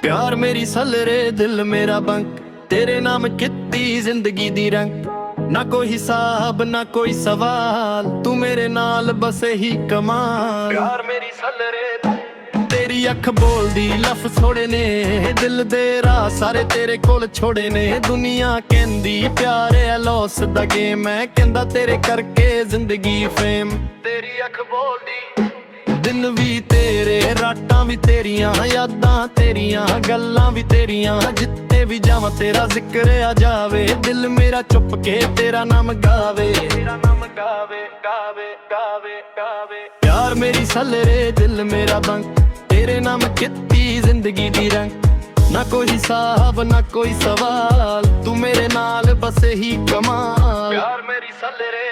प्यार मेरी सलरे दिल मेरा बंक, तेरे नाम कितनी जिंदगी दी रंग। ना कोई हिसाब ना कोई सवाल, तू मेरे नाल बसे ही कमाल। प्यार मेरी सलरे तेरी अख बोलदी लफ थोड़े ने, दिल दे राह सारे तेरे कोल छोड़े ने। दुनिया कहंदी प्यार है लॉस दा गेम, मैं कहंदा तेरे करके जिंदगी फेम। तेरी अख बोलदी दिन भी तेरे, रातां भी तेरियां, यादां तेरियां, गल्लां भी तेरियां। जित्ते भी जावां तेरा जिक्र आ जावे, दिल मेरा चुप के तेरा नाम गावे। तेरा नाम गावे गावे गावे गावे। प्यार मेरी सलरे दिल मेरा बंक, तेरे नाम कितनी जिंदगी दी रंग। ना कोई हिसाब ना कोई सवाल, तू मेरे नाल बसे ही कमाल। प्यार मेरी सलरे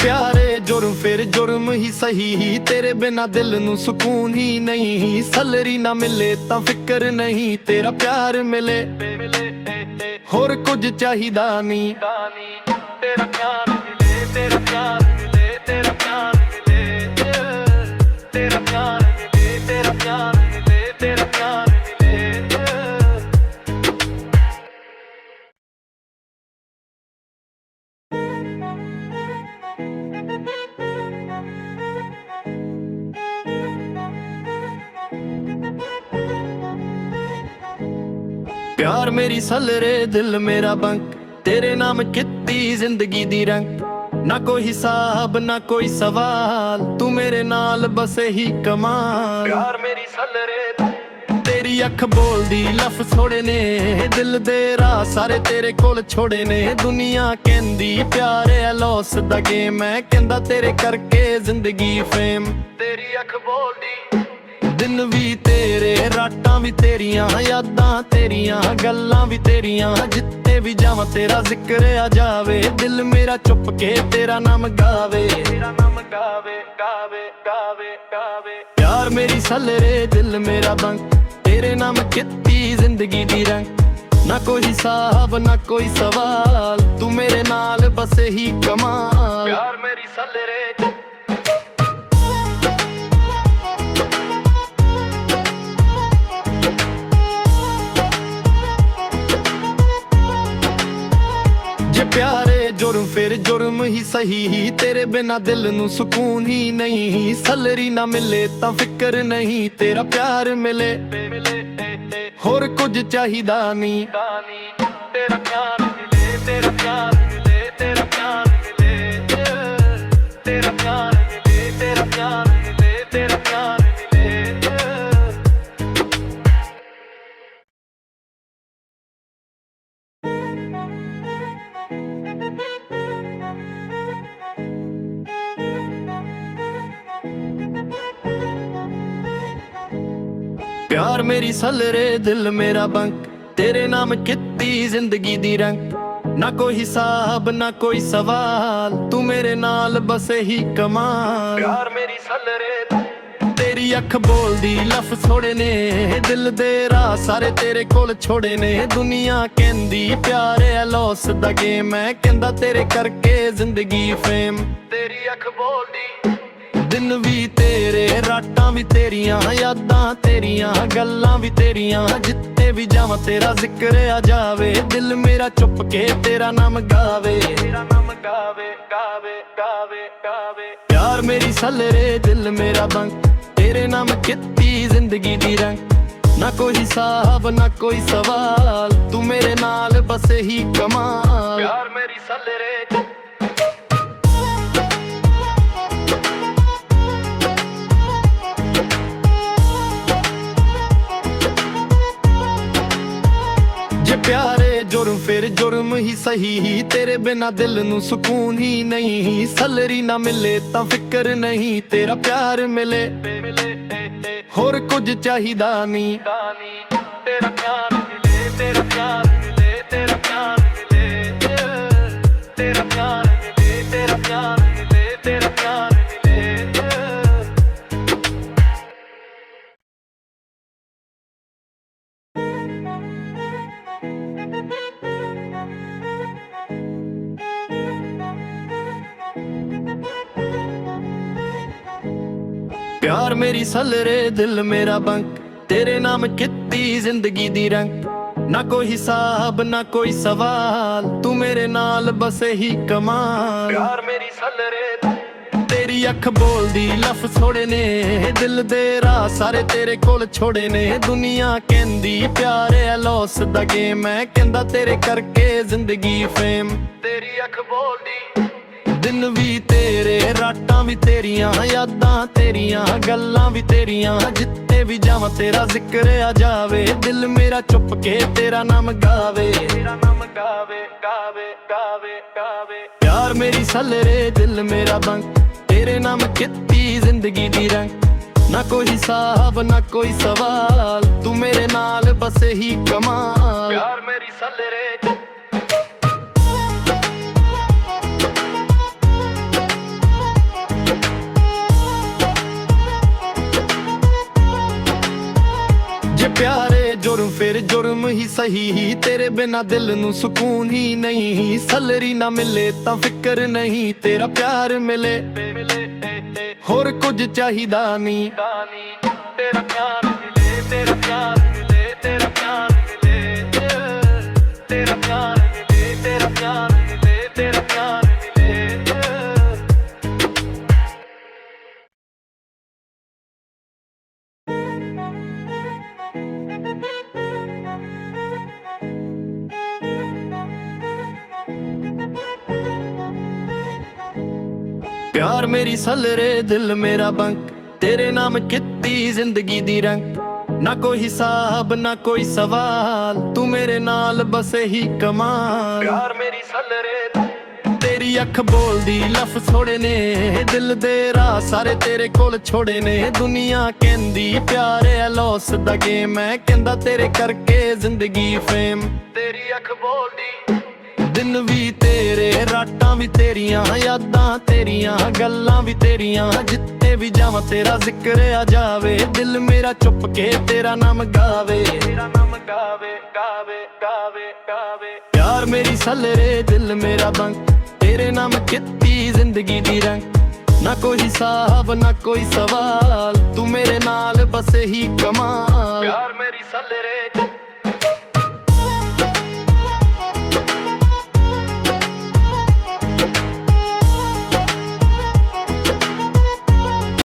प्यारे जुर्म फिर जुर्म ही सही, तेरे बिना दिल नू सुकून ही नहीं। सलरी ना मिले ता फिक्र नहीं, तेरा प्यार मिले होर कुछ चाहिदा नहीं। तेरा प्यार मिले, तेरा प्यार मिले, तेरा प्यार मिले, तेरा प्यार मिले, तेरा प्यार मिले, तेरा प्यार मिले। प्यार मेरी सलरे दिल मेरा बंक, तेरे नाम कितनी जिंदगी दी रंग। ना कोई हिसाब ना कोई सवाल, तू मेरे नाल बसे ही कमाल। प्यार मेरी सलरे तेरी अख बोलदी लफ थोड़े ने, दिल दे राह सारे तेरे कोल छोड़े ने। दुनिया कहंदी प्यार है लॉस दा गेम, मैं कहंदा तेरे करके जिंदगी फेम। तेरी अख बोलदी दिन भी तेरे, रातां भी तेरियां, यादां तेरियां, गल्लां भी तेरियां। जित्ते भी जावां तेरा जिक्र आ जावे, दिल मेरा चुप के तेरा नाम गावे। तेरा नाम गावे गावे गावे गावे। प्यार मेरी सलरे दिल मेरा बंक, तेरे नाम कितनी जिंदगी दी रंग। ना कोई हिसाब ना कोई सवाल, तू मेरे नाल बसे ही कमाल। प्यार मेरी सलरे प्यारे जुर्म फिर जुर्म ही सही, तेरे बिना दिल नू सुकून ही नहीं। सलरी ना मिले ता फिक्र नहीं, तेरा प्यार मिले होर कुछ चाहिदा नहीं। तेरा प्यार मिले, तेरा प्यार मिले, तेरा प्यार मिले, तेरा प्यार मिले, तेरा प्यार मिले, तेरा प्यार मिले। प्यार मेरी सलरे दिल मेरा बंक, तेरे नाम कितनी जिंदगी दी रंग। ना कोई हिसाब ना कोई सवाल, तू मेरे नाल बसे ही कमाल। प्यार मेरी सलरे तेरी अख बोलदी लफ थोड़े ने, दिल दे राह सारे तेरे कोल छोड़े ने। दुनिया कहंदी प्यार है लॉस दा गेम, मैं कहंदा तेरे करके जिंदगी फेम। तेरी अख बोलदी दिन भी तेरे, रातां भी तेरियां, यादां तेरियां, गल्लां भी तेरियां। जित्ते भी जावां तेरा जिक्र आ जावे, दिल मेरा चुप के तेरा नाम गावे। तेरा नाम गावे गावे गावे गावे। प्यार मेरी सलरे दिल मेरा बंक, तेरे नाम कितनी जिंदगी दी रंग। ना कोई हिसाब ना कोई सवाल, तू मेरे नाल बसे ही कमाल। प्यार मेरी सलरे प्यारे जुर्म फिर जुर्म ही सही, तेरे बिना दिल नू सुकून ही नहीं। सलरी ना मिले ता फिक्र नहीं, तेरा प्यार मिले होर कुछ चाहिदा नहीं। तेरा प्यार मिले, तेरा प्यार मिले, तेरा प्यार मिले, तेरा प्यार मिले, तेरा प्यार मिले, तेरा प्यार मिले। ਪਿਆਰ ਮੇਰੀ ਸਲਰੇ ਦਿਲ ਮੇਰਾ ਬੰਕ, ਤੇਰੇ ਨਾਮ ਕੀਤੀ ਜ਼ਿੰਦਗੀ ਦੀ ਰੰਗ। ਨਾ ਕੋਈ ਹਿਸਾਬ ਨਾ ਕੋਈ ਸਵਾਲ, ਤੂੰ ਮੇਰੇ ਨਾਲ ਬਸ ਇਹੀ ਕਮਾਲ। ਪਿਆਰ ਮੇਰੀ ਸਲਰੇ ਤੇਰੀ ਅੱਖ ਬੋਲਦੀ ਲਫ਼ਜ਼ ਥੋੜੇ ਨੇ, ਦਿਲ ਦੇ ਰਾਹ ਸਾਰੇ ਤੇਰੇ ਕੋਲ ਛੋੜੇ ਨੇ। ਦੁਨੀਆ ਕਹਿੰਦੀ ਪਿਆਰ ਹੈ ਲੌਸ ਦਾ ਗੇਮ, ਮੈਂ ਕਹਿੰਦਾ ਤੇਰੇ ਕਰਕੇ ਜ਼ਿੰਦਗੀ ਫੇਮ। ਤੇਰੀ ਅੱਖ ਬੋਲਦੀ ਦਿਨ ਵੀ ਤੇਰੇ, ਰਾਤਾਂ ਵੀ ਤੇਰੀਆਂ, ਯਾਦਾਂ ਤੇਰੀਆਂ, ਗੱਲਾਂ ਵੀ ਤੇਰੀਆਂ। ਜਿੱਥੇ ਵੀ ਜਾਵਾਂ ਤੇਰਾ ਜ਼ਿਕਰ ਆ ਜਾਵੇ, ਦਿਲ ਮੇਰਾ ਚੁੱਪ ਕੇ ਤੇਰਾ ਨਾਮ ਗਾਵੇ, ਤੇਰਾ ਨਾਮ ਗਾਵੇ, ਗਾਵੇ, ਗਾਵੇ, ਗਾਵੇ। ਪਿਆਰ ਮੇਰੀ ਸਲਰੇ ਦਿਲ ਮੇਰਾ ਬੰਕ, ਤੇਰੇ ਨਾਮ ਕੀਤੀ ਜ਼ਿੰਦਗੀ ਦੀ ਰੰਗ। ਨਾ ਕੋਈ ਹਿਸਾਬ ਨਾ ਕੋਈ ਸਵਾਲ, ਤੂੰ ਮੇਰੇ ਨਾਲ ਬਸ ਇਹੀ ਕਮਾਲ। ਪਿਆਰ ਮੇਰੀ ਸਲਰੇ ਜੇ ਪਿਆਰੇ ਜੁਰਮ ਫਿਰ ਜੁਰਮ ਹੀ ਸਹੀ, ਤੇਰੇ ਬਿਨਾ ਦਿਲ ਨੂੰ ਸਕੂਨ ਹੀ ਨਹੀਂ। ਸਲਰੀ ਨਾ ਮਿਲੇ ਤਾਂ ਫਿਕਰ ਨਹੀਂ, ਤੇਰਾ ਪਿਆਰ ਮਿਲੇ ਹੋਰ ਕੁਝ ਚਾਹੀਦਾ ਨਹੀਂ। ਤੇਰਾ ਪਿਆਰ ਮਿਲੇ, ਤੇਰਾ ਪਿਆਰ ਮਿਲੇ, ਤੇਰਾ ਪਿਆਰ ਮਿਲੇ, ਤੇਰਾ ਪਿਆਰ ਮਿਲੇ, ਤੇਰਾ ਪਿਆਰ ਮਿਲੇ, ਤੇਰਾ ਪਿਆਰ ਮਿਲੇ। ਪਿਆਰ ਮੇਰੀ ਸਲਰੇ ਦਿਲ ਮੇਰਾ ਬੰਕ, ਤੇਰੇ ਨਾਮ ਕੀਤੀ ਜ਼ਿੰਦਗੀ ਦੀ ਰੰਗ। ਨਾ ਕੋਈ ਹਿਸਾਬ ਨਾ ਕੋਈ ਸਵਾਲ, ਤੂੰ ਮੇਰੇ ਨਾਲ ਬਸ ਇਹੀ ਕਮਾਲ। ਪਿਆਰ ਮੇਰੀ ਸਲਰੇ ਤੇਰੀ ਅੱਖ ਬੋਲਦੀ ਲਫ਼ਜ਼ ਥੋੜੇ ਨੇ, ਦਿਲ ਦੇ ਰਾਹ ਸਾਰੇ ਤੇਰੇ ਕੋਲ ਛੋੜੇ ਨੇ। ਦੁਨੀਆ ਕਹਿੰਦੀ ਪਿਆਰ ਹੈ ਲੌਸ ਦਾ ਗੇਮ, ਮੈਂ ਕਹਿੰਦਾ ਤੇਰੇ ਕਰਕੇ ਜ਼ਿੰਦਗੀ ਫੇਮ। ਤੇਰੀ ਅੱਖ ਬੋਲਦੀ ਦਿਨ ਵੀ ਤੇਰੇ, ਰਾਤਾਂ ਵੀ ਤੇਰੀਆਂ, ਯਾਦਾਂ ਤੇਰੀਆਂ, ਗੱਲਾਂ ਵੀ ਤੇਰੀਆਂ। ਜਿੱਥੇ ਵੀ ਜਾਵਾਂ ਤੇਰਾ ਜ਼ਿਕਰ ਆ ਜਾਵੇ, ਦਿਲ ਮੇਰਾ ਚੁੱਪ ਕੇ ਤੇਰਾ ਨਾਮ ਗਾਵੇ, ਤੇਰਾ ਨਾਮ ਗਾਵੇ, ਗਾਵੇ, ਗਾਵੇ, ਗਾਵੇ। ਪਿਆਰ ਮੇਰੀ ਸਲਰੇ ਦਿਲ ਮੇਰਾ ਬੰਕ, ਤੇਰੇ ਨਾਮ ਕੀਤੀ ਜ਼ਿੰਦਗੀ ਦੀ ਰੰਗ। ਨਾ ਕੋਈ ਹਿਸਾਬ ਨਾ ਕੋਈ ਸਵਾਲ, ਤੂੰ ਮੇਰੇ ਨਾਲ ਬਸ ਇਹੀ ਕਮਾਲ। ਪਿਆਰ ਮੇਰੀ ਸਲਰੇ